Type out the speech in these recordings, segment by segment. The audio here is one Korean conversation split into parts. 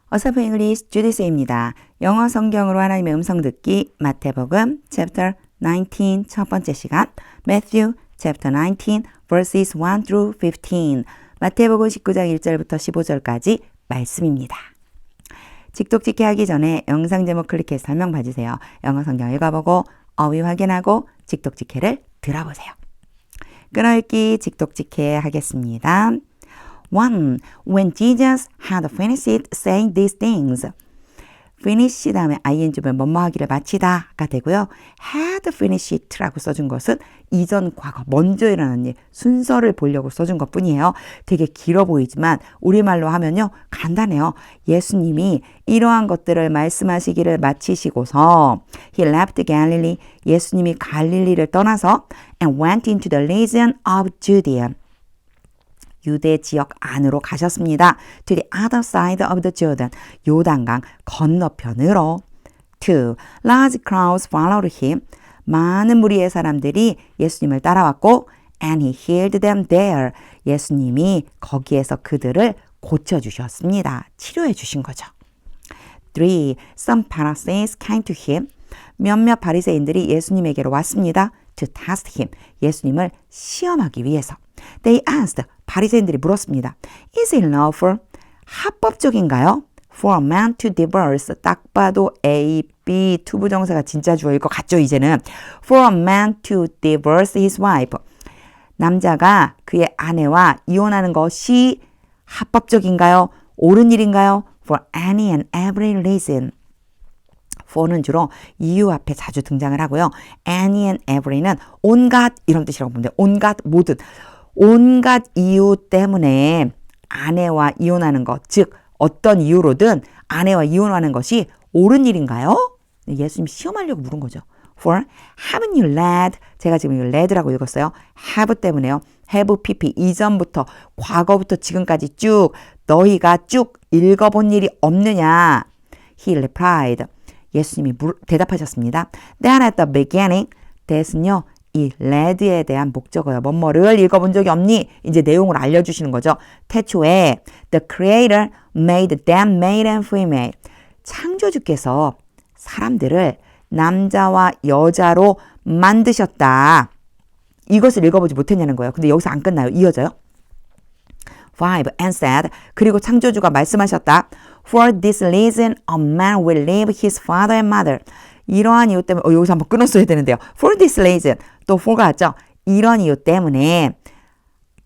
어서프 잉글리시 주디스입니다. 영어 성경으로 하나님의 음성 듣기 마태복음 chapter 19 첫 번째 시간 Matthew chapter 19 verses 1 through 15 마태복음 19장 1절부터 15절까지 말씀입니다. 직독직해 하기 전에 영상 제목 클릭해서 설명 봐주세요. 영어 성경 읽어보고 어휘 확인하고 직독직해를 들어보세요. 끊어읽기 직독직해 하겠습니다. 1. When Jesus had finished saying these things. finish 다음에 ing면 뭐뭐 하기를 마치다가 되고요. had finished라고 써준 것은 이전 과거 먼저 일어난 일 순서를 보려고 써준 것뿐이에요. 되게 길어 보이지만 우리말로 하면요 간단해요. 예수님이 이러한 것들을 말씀하시기를 마치시고서 He left Galilee. 예수님이 갈릴리를 떠나서 and went into the region of Judea. 유대 지역 안으로 가셨습니다. To the other side of the Jordan. 요단강 건너편으로. 2. Large crowds followed him. 많은 무리의 사람들이 예수님을 따라왔고 and he healed them there. 예수님이 거기에서 그들을 고쳐주셨습니다. 치료해 주신 거죠. 3. Some Pharisees came to him. 몇몇 바리새인들이 예수님에게로 왔습니다. To test him. 예수님을 시험하기 위해서. They asked. 바리새인들이 물었습니다. Is it lawful? 합법적인가요? For a man to divorce. 딱 봐도 A, B, 투부정사가 진짜 주어일 것 같죠, 이제는. For a man to divorce his wife. 남자가 그의 아내와 이혼하는 것이 합법적인가요? 옳은 일인가요? For any and every reason. for는 주로 이유 앞에 자주 등장을 하고요. any and every는 온갖 이런 뜻이라고 보면 돼요. 온갖 모든. 온갖 이유 때문에 아내와 이혼하는 것, 즉 어떤 이유로든 아내와 이혼하는 것이 옳은 일인가요? 예수님 시험하려고 물은 거죠. For haven't you led? 제가 지금 이거 led라고 읽었어요. have 때문에요. have pp 이전부터 과거부터 지금까지 쭉 너희가 쭉 읽어본 일이 없느냐? He replied. 예수님이 대답하셨습니다. That at the beginning, that은요. 이 led에 대한 목적어요. 뭐뭐를 읽어본 적이 없니? 이제 내용을 알려주시는 거죠. 태초에 the creator made them male and female. 창조주께서 사람들을 남자와 여자로 만드셨다. 이것을 읽어보지 못했냐는 거예요. 근데 여기서 안 끝나요. 이어져요. 5. And said. 그리고 창조주가 말씀하셨다. For this reason a man will leave his father and mother. 이러한 이유 때문에 여기서 한번 끊었어야 되는데요. For this reason 또 for가 왔죠. 이런 이유 때문에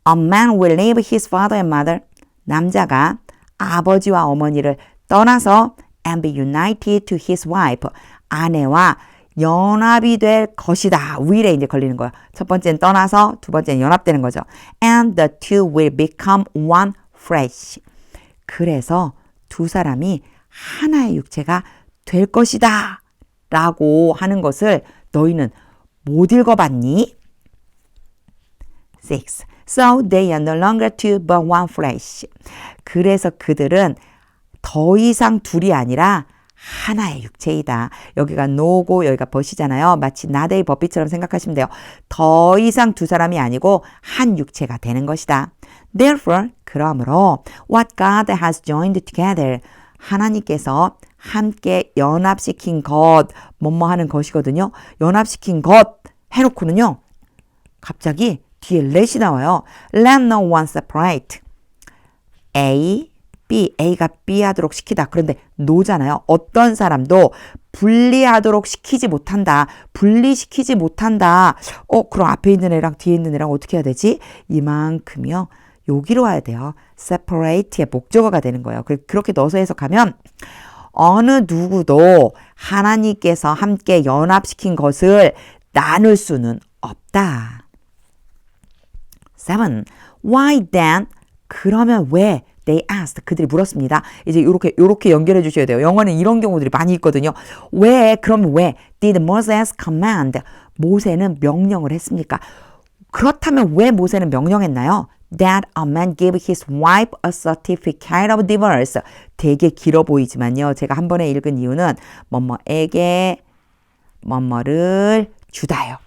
a man will leave his father and mother. 남자가 아버지와 어머니를 떠나서 and be united to his wife. 아내와 연합이 될 것이다. will에 이제 걸리는 거예요. 첫 번째는 떠나서 두 번째는 연합되는 거죠. And the two will become one flesh. 그래서 두 사람이 하나의 육체가 될 것이다. 라고 하는 것을 너희는 못 읽어봤니? 6. So they are no longer two but one flesh. 그래서 그들은 더 이상 둘이 아니라 하나의 육체이다. 여기가 no고 여기가 but이잖아요. 마치 나데이 버피처럼 생각하시면 돼요. 더 이상 두 사람이 아니고 한 육체가 되는 것이다. Therefore, 그러므로 what God has joined together. 하나님께서 함께 연합시킨 것, 뭐뭐 하는 것이거든요. 연합시킨 것 해놓고는요. 갑자기 뒤에 let이 나와요. Let no one separate. A, B, A가 B 하도록 시키다. 그런데 no잖아요. 어떤 사람도 분리하도록 시키지 못한다. 분리시키지 못한다. 그럼 앞에 있는 애랑 뒤에 있는 애랑 어떻게 해야 되지? 이만큼이요. 여기로 와야 돼요. separate의 목적어가 되는 거예요. 그렇게 넣어서 해석하면 어느 누구도 하나님께서 함께 연합시킨 것을 나눌 수는 없다. 7. Why then? 그러면 왜? They asked. 그들이 물었습니다. 이제 요렇게 연결해 주셔야 돼요. 영어는 이런 경우들이 많이 있거든요. 왜? 그럼 왜? Did Moses command? 모세는 명령을 했습니까? 그렇다면 왜 모세는 명령했나요? That a man gave his wife a certificate of divorce. 되게 길어 보이지만요. 제가 한 번에 읽은 이유는 뭐뭐에게 뭐뭐를 주다요.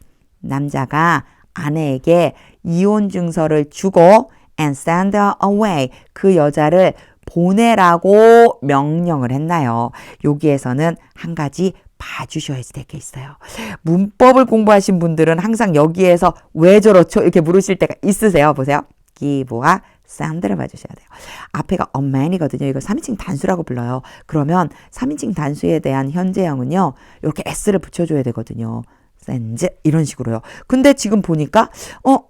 남자가 아내에게 이혼 증서를 주고 and send her away. 그 여자를 보내라고 명령을 했나요? 여기에서는 한 가지 봐주셔야 될 게 있어요. 문법을 공부하신 분들은 항상 여기에서 왜 저렇죠? 이렇게 물으실 때가 있으세요. 보세요. give와 send를 봐주셔야 돼요. 앞에가 a man이거든요. 이거 3인칭 단수라고 불러요. 그러면 3인칭 단수에 대한 현재형은요. 이렇게 s를 붙여줘야 되거든요. send 이런 식으로요. 근데 지금 보니까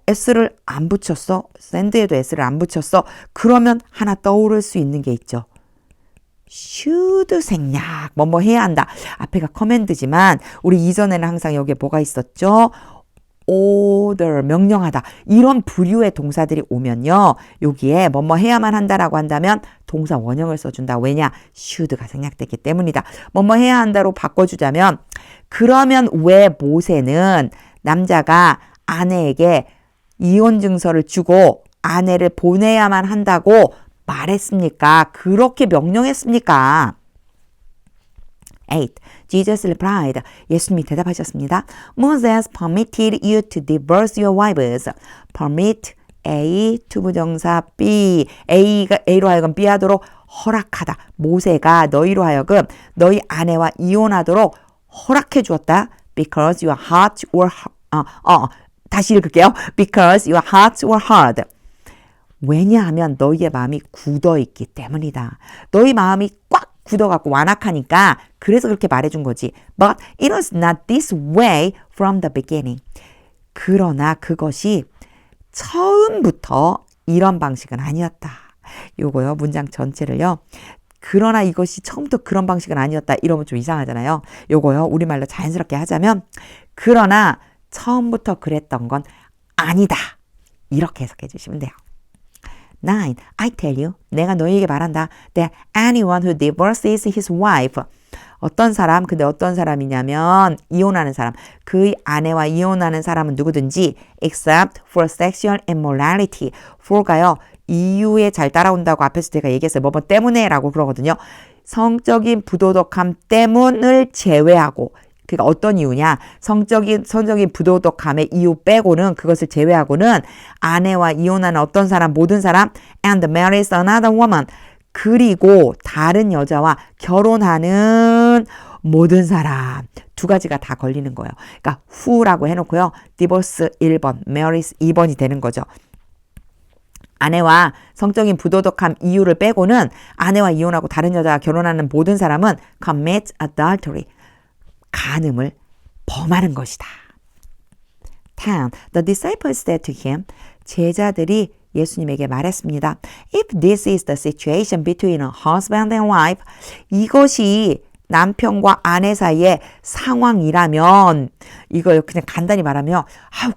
s를 안 붙였어. send에도 s를 안 붙였어. 그러면 하나 떠오를 수 있는 게 있죠. should 생략 뭐뭐 해야 한다. 앞에가 커맨드지만 우리 이전에는 항상 여기에 뭐가 있었죠? order 명령하다. 이런 부류의 동사들이 오면요. 여기에 뭐뭐 해야만 한다라고 한다면 동사 원형을 써준다. 왜냐? should가 생략됐기 때문이다. 뭐뭐 해야 한다로 바꿔주자면 그러면 왜 모세는 남자가 아내에게 이혼 증서를 주고 아내를 보내야만 한다고 말했습니까? 그렇게 명령했습니까? 8. Jesus replied. 예수님이 대답하셨습니다. Moses permitted you to divorce your wives. Permit A, 투부정사 B. A로 하여금 B 하도록 허락하다. 모세가 너희로 하여금 너희 아내와 이혼하도록 허락해 주었다. Because your hearts were 다시 읽을게요. Because your hearts were hard. 왜냐하면 너희의 마음이 굳어있기 때문이다. 너희 마음이 꽉 굳어갖고 완악하니까 그래서 그렇게 말해준 거지. But it was not this way from the beginning. 그러나 그것이 처음부터 이런 방식은 아니었다. 요거요. 문장 전체를요. 그러나 이것이 처음부터 그런 방식은 아니었다. 이러면 좀 이상하잖아요. 요거요. 우리말로 자연스럽게 하자면 그러나 처음부터 그랬던 건 아니다. 이렇게 해석해 주시면 돼요. 9. I tell you, 내가 너희에게 말한다. That anyone who divorces his wife. 어떤 사람, 근데 어떤 사람이냐면 이혼하는 사람. 그의 아내와 이혼하는 사람은 누구든지 except for sexual immorality. for가요. 이유에 잘 따라온다고 앞에서 제가 얘기했어요. 뭐 때문에 라고 그러거든요. 성적인 부도덕함 때문을 제외하고 그러니까 어떤 이유냐? 성적인 부도덕함의 이유 빼고는 그것을 제외하고는 아내와 이혼하는 어떤 사람, 모든 사람 and marries another woman. 그리고 다른 여자와 결혼하는 모든 사람. 두 가지가 다 걸리는 거예요. 그러니까 who라고 해놓고요. divorce 1번, marries 2번이 되는 거죠. 아내와 성적인 부도덕함 이유를 빼고는 아내와 이혼하고 다른 여자와 결혼하는 모든 사람은 commit adultery. 간음을 범하는 것이다. 10. The disciples said to him, 제자들이 예수님에게 말했습니다. If this is the situation between a husband and wife, 이것이 남편과 아내 사이의 상황이라면, 이거 그냥 간단히 말하면,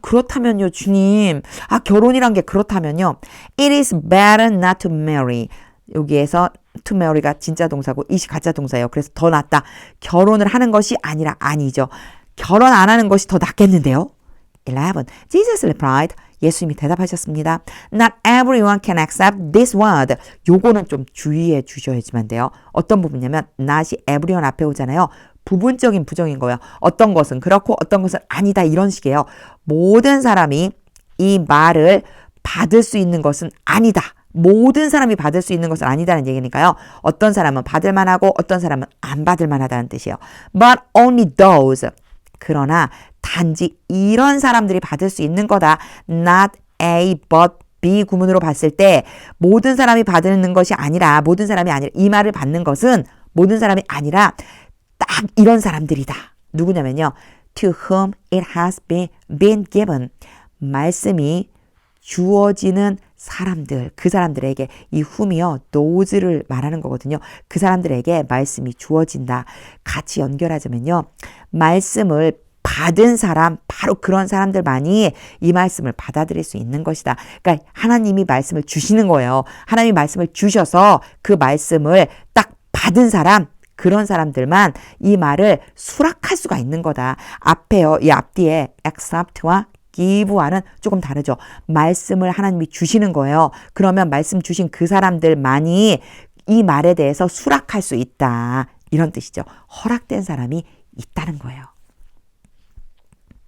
그렇다면요, 주님. 결혼이란 게 그렇다면요. It is better not to marry. 여기에서 to marry가 진짜 동사고 it이 가짜 동사예요. 그래서 더 낫다. 결혼을 하는 것이 아니라 아니죠. 결혼 안 하는 것이 더 낫겠는데요. 11. Jesus replied. 예수님이 대답하셨습니다. Not everyone can accept this word. 요거는 좀 주의해 주셔야지만 돼요. 어떤 부분이냐면 not이 everyone 앞에 오잖아요. 부분적인 부정인 거예요. 어떤 것은 그렇고 어떤 것은 아니다 이런 식이에요. 모든 사람이 이 말을 받을 수 있는 것은 아니다. 모든 사람이 받을 수 있는 것은 아니다는 얘기니까요. 어떤 사람은 받을 만하고 어떤 사람은 안 받을 만하다는 뜻이에요. But only those. 그러나 단지 이런 사람들이 받을 수 있는 거다. Not A but B 구문으로 봤을 때 모든 사람이 받는 것이 아니라 모든 사람이 아니라 이 말을 받는 것은 모든 사람이 아니라 딱 이런 사람들이다. 누구냐면요. To whom it has been given. 말씀이 주어지는 사람들, 그 사람들에게 이 whom이요, those를 말하는 거거든요. 그 사람들에게 말씀이 주어진다. 같이 연결하자면요. 말씀을 받은 사람, 바로 그런 사람들만이 이 말씀을 받아들일 수 있는 것이다. 그러니까 하나님이 말씀을 주시는 거예요. 하나님이 말씀을 주셔서 그 말씀을 딱 받은 사람, 그런 사람들만 이 말을 수락할 수가 있는 거다. 앞에요, 이 앞뒤에 accept와 give와는 조금 다르죠. 말씀을 하나님이 주시는 거예요. 그러면 말씀 주신 그 사람들만이 이 말에 대해서 수락할 수 있다. 이런 뜻이죠. 허락된 사람이 있다는 거예요.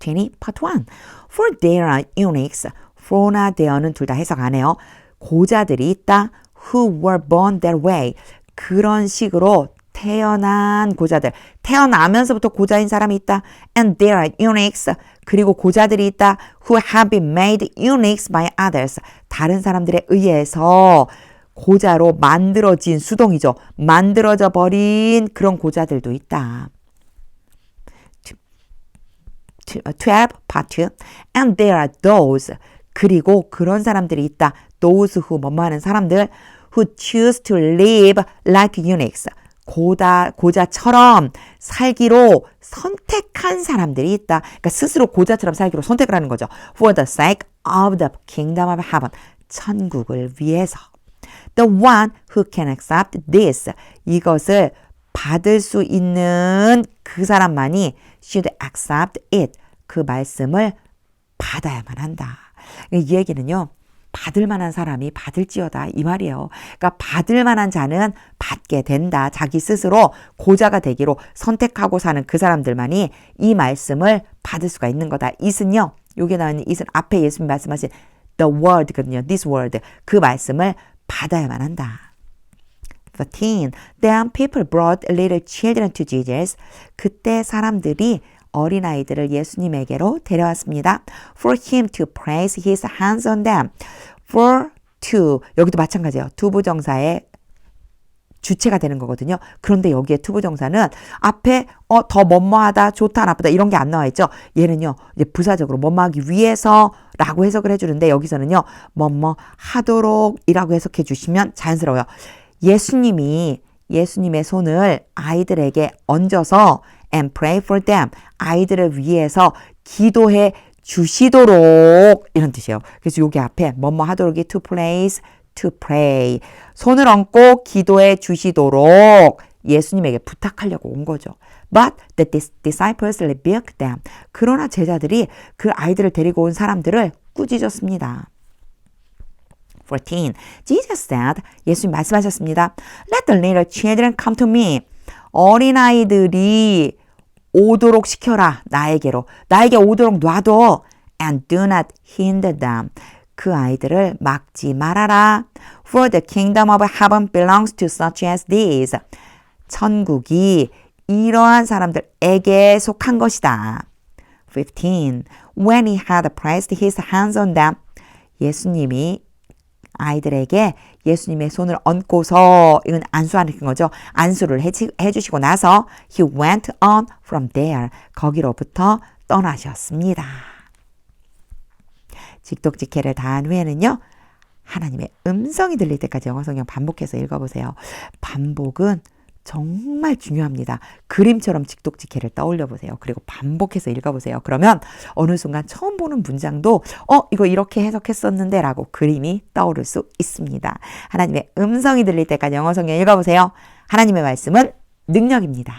20, part 1. For there are eunuchs. for나 there는 둘 다 해석 안 해요. 고자들이 있다. who were born that way. 그런 식으로 태어난 고자들. 태어나면서부터 고자인 사람이 있다. And there are eunuchs. 그리고 고자들이 있다. Who have been made eunuchs by others. 다른 사람들에 의해서 고자로 만들어진 수동이죠. 만들어져 버린 그런 고자들도 있다. 12, part 2. And there are those. 그리고 그런 사람들이 있다. Those who 뭐뭐하는 사람들. Who choose to live like eunuchs. 고자처럼 살기로 선택한 사람들이 있다. 그러니까 스스로 고자처럼 살기로 선택을 하는 거죠. For the sake of the kingdom of heaven. 천국을 위해서. The one who can accept this. 이것을 받을 수 있는 그 사람만이 should accept it. 그 말씀을 받아야만 한다. 이 얘기는요. 받을 만한 사람이 받을지어다 이 말이에요. 그러니까 받을 만한 자는 받게 된다. 자기 스스로 고자가 되기로 선택하고 사는 그 사람들만이 이 말씀을 받을 수가 있는 거다. it은요. 여기 나와 있는 it은 앞에 예수님 말씀하신 the word거든요. this word. 그 말씀을 받아야만 한다. 13. Then people brought little children to Jesus. 그때 사람들이 어린아이들을 예수님에게로 데려왔습니다. For him to place his hands on them. For to. 여기도 마찬가지예요. 투부정사의 주체가 되는 거거든요. 그런데 여기에 투부정사는 앞에 더 뭐뭐하다, 좋다, 나쁘다 이런 게 안 나와 있죠. 얘는요. 이제 부사적으로 뭐뭐하기 위해서라고 해석을 해주는데 여기서는요. 뭐뭐 하도록 이라고 해석해 주시면 자연스러워요. 예수님의 손을 아이들에게 얹어서 and pray for them. 아이들을 위해서 기도해 주시도록 이런 뜻이에요. 그래서 여기 앞에 뭐뭐 하도록이 to place, to pray. 손을 얹고 기도해 주시도록 예수님에게 부탁하려고 온 거죠. But the disciples rebuked them. 그러나 제자들이 그 아이들을 데리고 온 사람들을 꾸짖었습니다. 14. Jesus said, 예수님 말씀하셨습니다. Let the little children come to me. 어린아이들이 오도록 시켜라. 나에게로. 나에게 오도록 놔둬. And do not hinder them. 그 아이들을 막지 말아라. For the kingdom of heaven belongs to such as these. 천국이 이러한 사람들에게 속한 것이다. 15. When he had placed his hands on them. 예수님이 아이들에게 예수님의 손을 얹고서 이건 안수하는 거죠. 안수를 해주시고 나서 he went on from there. 거기로부터 떠나셨습니다. 직독직해를 다한 후에는요. 하나님의 음성이 들릴 때까지 영어 성경 반복해서 읽어보세요. 반복은 정말 중요합니다. 그림처럼 직독직해를 떠올려 보세요. 그리고 반복해서 읽어보세요. 그러면 어느 순간 처음 보는 문장도 이거 이렇게 해석했었는데 라고 그림이 떠오를 수 있습니다. 하나님의 음성이 들릴 때까지 영어 성경 읽어보세요. 하나님의 말씀은 능력입니다.